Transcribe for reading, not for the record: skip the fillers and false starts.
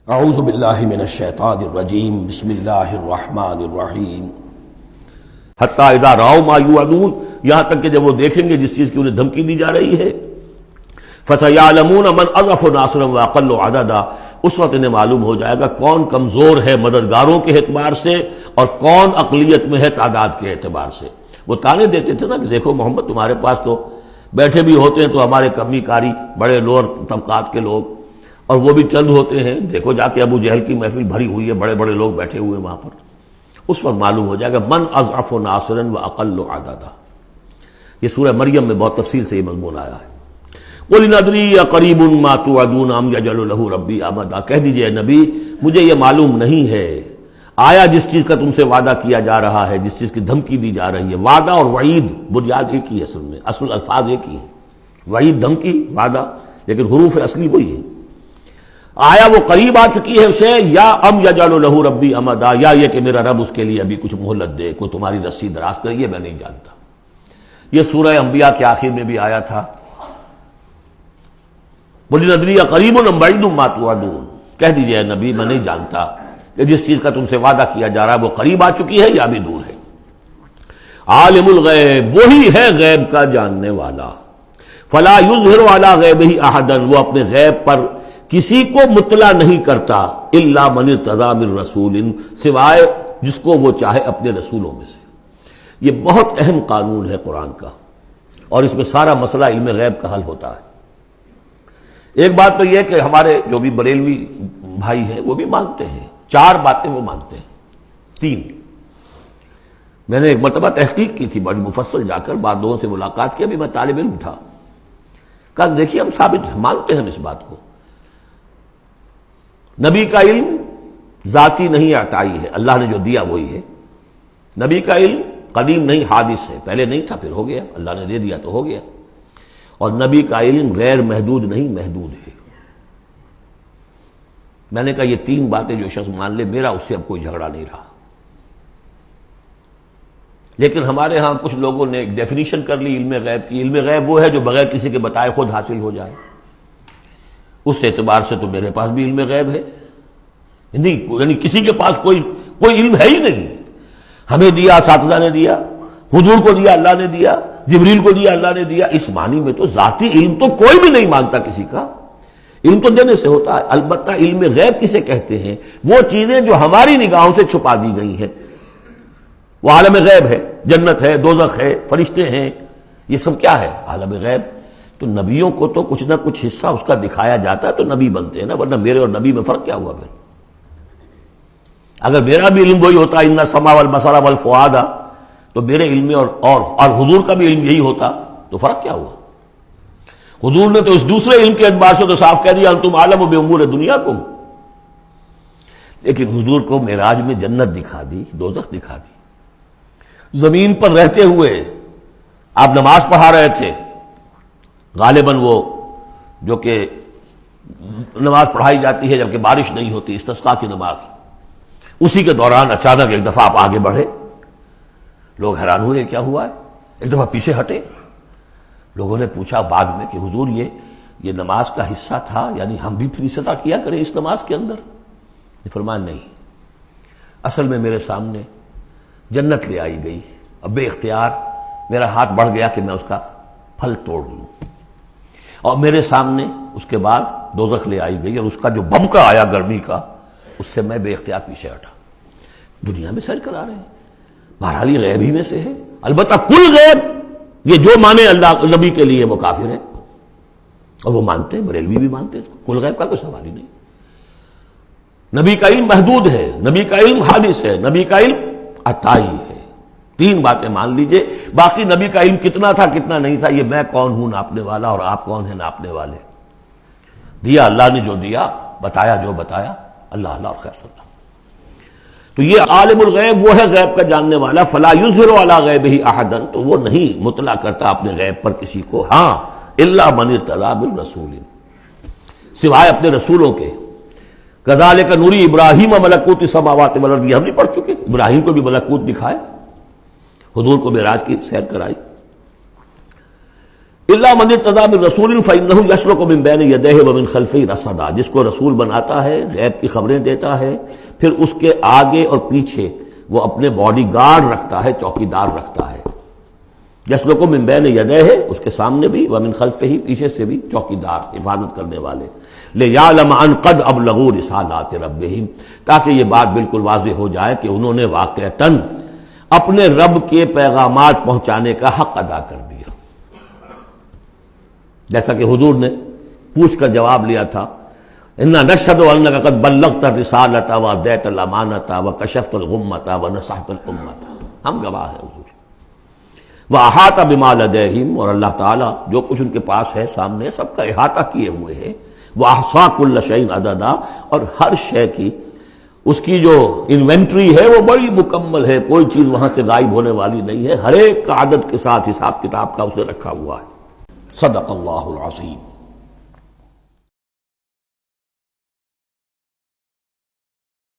اعوذ باللہ من الشیطان الرجیم بسم اللہ الرحمن الرحیم حتیٰ اذا رأوا ما یوعدون، یہاں تک کہ جب وہ دیکھیں گے جس چیز کی انہیں دھمکی دی جا رہی ہے، فسیعلمون من اضعف ناصرا واقل عددا، اس وقت انہیں معلوم ہو جائے گا کون کمزور ہے مددگاروں کے اعتبار سے اور کون اقلیت میں ہے تعداد کے اعتبار سے۔ وہ تانے دیتے تھے نا کہ دیکھو محمد تمہارے پاس تو بیٹھے بھی ہوتے ہیں تو ہمارے کمی کاری بڑے لوور طبقات کے لوگ، اور وہ بھی چند ہوتے ہیں، دیکھو جا کے ابو جہل کی محفل بھری ہوئی ہے، بڑے بڑے لوگ بیٹھے ہوئے وہاں پر۔ اس وقت معلوم ہو جائے گا من اضعف ناصرا واقل عددا۔ یہ سورہ مریم میں بہت تفصیل سے یہ مضمون آیا ہے۔ قل ان ادری اقریب ما توعدون ام یجعل له ربی امدا، کہہ دیجئے نبی مجھے یہ معلوم نہیں ہے آیا جس چیز کا تم سے وعدہ کیا جا رہا ہے، جس چیز کی دھمکی دی جا رہی ہے۔ وعدہ اور وعید بنیاد ایک ہی ہے، اصل میں اصل الفاظ ایک ہی ہیں، وعید دھمکی، وعدہ، لیکن حروف اصلی وہی ہے۔ آیا وہ قریب آ چکی ہے اسے، یا ام یجعل له ربی امدا، یا یہ کہ میرا رب اس کے لیے ابھی کچھ مہلت دے، کوئی تمہاری رسی دراز کرے، یہ میں نہیں جانتا۔ یہ سورہ انبیاء کے آخر میں بھی آیا تھا، قل ندری قریب ام بعید ما توعدون، کہہ دیجئے نبی میں نہیں جانتا کہ جس چیز کا تم سے وعدہ کیا جا رہا ہے وہ قریب آ چکی ہے یا بھی دور ہے۔ عالم الغیب، وہی ہے غیب کا جاننے والا، فلا یظہر علی غیبہ احدا، وہ اپنے غیب پر کسی کو مطلع نہیں کرتا، الا من ارتضی من رسول، سوائے جس کو وہ چاہے اپنے رسولوں میں سے۔ یہ بہت اہم قانون ہے قرآن کا، اور اس میں سارا مسئلہ علم غیب کا حل ہوتا ہے۔ ایک بات تو یہ کہ ہمارے جو بھی بریلوی بھائی ہیں وہ بھی مانتے ہیں، چار باتیں وہ مانتے ہیں، تین۔ میں نے ایک مرتبہ تحقیق کی تھی بڑی مفصل، جا کر بعد لوگوں سے ملاقات کی، ابھی میں طالب علم تھا، کہا دیکھیے ہم ثابت مانتے ہیں ہم اس بات کو، نبی کا علم ذاتی نہیں عطائی ہے، اللہ نے جو دیا وہی ہے۔ نبی کا علم قدیم نہیں، حادث ہے، پہلے نہیں تھا پھر ہو گیا، اللہ نے دے دیا تو ہو گیا۔ اور نبی کا علم غیر محدود نہیں، محدود ہے۔ میں نے کہا یہ تین باتیں جو شخص مان لے، میرا اس سے اب کوئی جھگڑا نہیں رہا۔ لیکن ہمارے ہاں کچھ لوگوں نے ایک ڈیفینیشن کر لی علم غیب کی، علم غیب وہ ہے جو بغیر کسی کے بتائے خود حاصل ہو جائے۔ اس اعتبار سے تو میرے پاس بھی علم غیب ہے، نہیں یعنی کسی کے پاس کوئی علم ہے ہی نہیں۔ ہمیں دیا اساتذہ نے دیا، حضور کو دیا اللہ نے دیا، جبریل کو دیا اللہ نے دیا، اس معنی میں تو ذاتی علم تو کوئی بھی نہیں مانتا کسی کا، علم تو دینے سے ہوتا ہے۔ البتہ علم غیب کسے کہتے ہیں؟ وہ چیزیں جو ہماری نگاہوں سے چھپا دی گئی ہیں، وہ عالم غیب ہے، جنت ہے، دوزخ ہے، فرشتے ہیں، یہ سب کیا ہے؟ عالم غیب۔ تو نبیوں کو تو کچھ نہ کچھ حصہ اس کا دکھایا جاتا ہے تو نبی بنتے ہیں نا، ورنہ میرے اور نبی میں فرق کیا ہوا پھر؟ اگر میرا بھی علم وہی ہوتا ان السمع والبصر والفؤاد، تو میرے علم اور حضور کا بھی علم یہی ہوتا تو فرق کیا ہوا؟ حضور نے تو اس دوسرے علم کے اعتبار سے تو صاف کہہ دیا انتم عالم بامور دنیاکم، لیکن حضور کو معراج میں جنت دکھا دی، دوزخ دکھا دی۔ زمین پر رہتے ہوئے آپ نماز پڑھا رہے تھے، غالباً وہ جو کہ نماز پڑھائی جاتی ہے جبکہ بارش نہیں ہوتی، استسقاء کی نماز، اسی کے دوران اچانک ایک دفعہ آپ آگے بڑھے، لوگ حیران ہوئے کیا ہوا ہے، ایک دفعہ پیچھے ہٹے۔ لوگوں نے پوچھا بعد میں کہ حضور یہ نماز کا حصہ تھا، یعنی ہم بھی پھر اصلاح کیا کریں اس نماز کے اندر؟ یہ فرمان نہیں، اصل میں میرے سامنے جنت لے آئی گئی، اب بے اختیار میرا ہاتھ بڑھ گیا کہ میں اس کا پھل توڑ لوں، اور میرے سامنے اس کے بعد دوزخ لے آئی گئی، اور اس کا جو بھبکا آیا گرمی کا، اس سے میں بے اختیار پیچھے ہٹا۔ دنیا میں سیر کرا رہے ہیں، بہرحال یہ غیب ہی میں سے ہے۔ البتہ کل غیب، یہ جو مانے اللہ نبی کے لیے وہ کافر ہے، اور وہ مانتے ہیں، بریلوی بھی مانتے ہیں، کل غیب کا کوئی سوال ہی نہیں۔ نبی کا علم محدود ہے، نبی کا علم حادث ہے، نبی کا علم عطائی ہے۔ تین باتیں مان لیجئے، باقی نبی کا علم کتنا تھا کتنا نہیں تھا، یہ میں کون ہوں ناپنے والا اور آپ کون ہیں ناپنے والے؟ دیا اللہ نے جو دیا، بتایا جو بتایا، اللہ اللہ اور خیر صلی اللہ۔ تو یہ عالم الغیب وہ ہے غیب کا جاننے والا، فلا یظہر علی غیبہ احدا، تو وہ نہیں مطلع کرتا اپنے غیب پر کسی کو، ہاں الا من ارتضی من رسول، سوائے اپنے رسولوں کے۔ کذالک نوری ابراہیم ملکوت السماوات والارض، یہ ہم نہیں پڑھ چکے؟ ابراہیم کو بھی ملکوت دکھائے، حضور کو معراج کی سیر کرائی۔ الا من ارتضى من رسول فانه يسلك من بين يديه ومن خلفه رصدا، جس کو رسول بناتا ہے، غیب کی خبریں دیتا ہے، پھر اس کے آگے اور پیچھے وہ اپنے باڈی گارڈ رکھتا ہے، چوکیدار رکھتا ہے. يسلك من بين يديه، اس کے سامنے بھی، ومن خلفه، پیچھے سے بھی چوکیدار، حفاظت کرنے والے. ليعلم ان قد ابلغوا رسالات ربهم، تاکہ یہ بات بالکل واضح ہو جائے کہ انہوں نے واقعتاً اپنے رب کے پیغامات پہنچانے کا حق ادا کر دیا. جیسا کہ حضور نے پوچھ کر جواب لیا تھا، انا نشهد انك قد بلغت الرسالة واديت الامانة وكشفت الغمة ونصحت الامة، ہم گواہ ہیں حضور. واحاط بما لديهم، اور اللہ تعالیٰ جو کچھ ان کے پاس ہے سامنے سب کا احاطہ کیے ہوئے ہیں. واحصى كل شيء عددا، اور ہر شے کی اس کی جو انوینٹری ہے وہ بڑی مکمل ہے، کوئی چیز وہاں سے غائب ہونے والی نہیں ہے، ہر ایک کا عدد کے ساتھ حساب کتاب کا اسے رکھا ہوا ہے. صدق اللہ العظیم.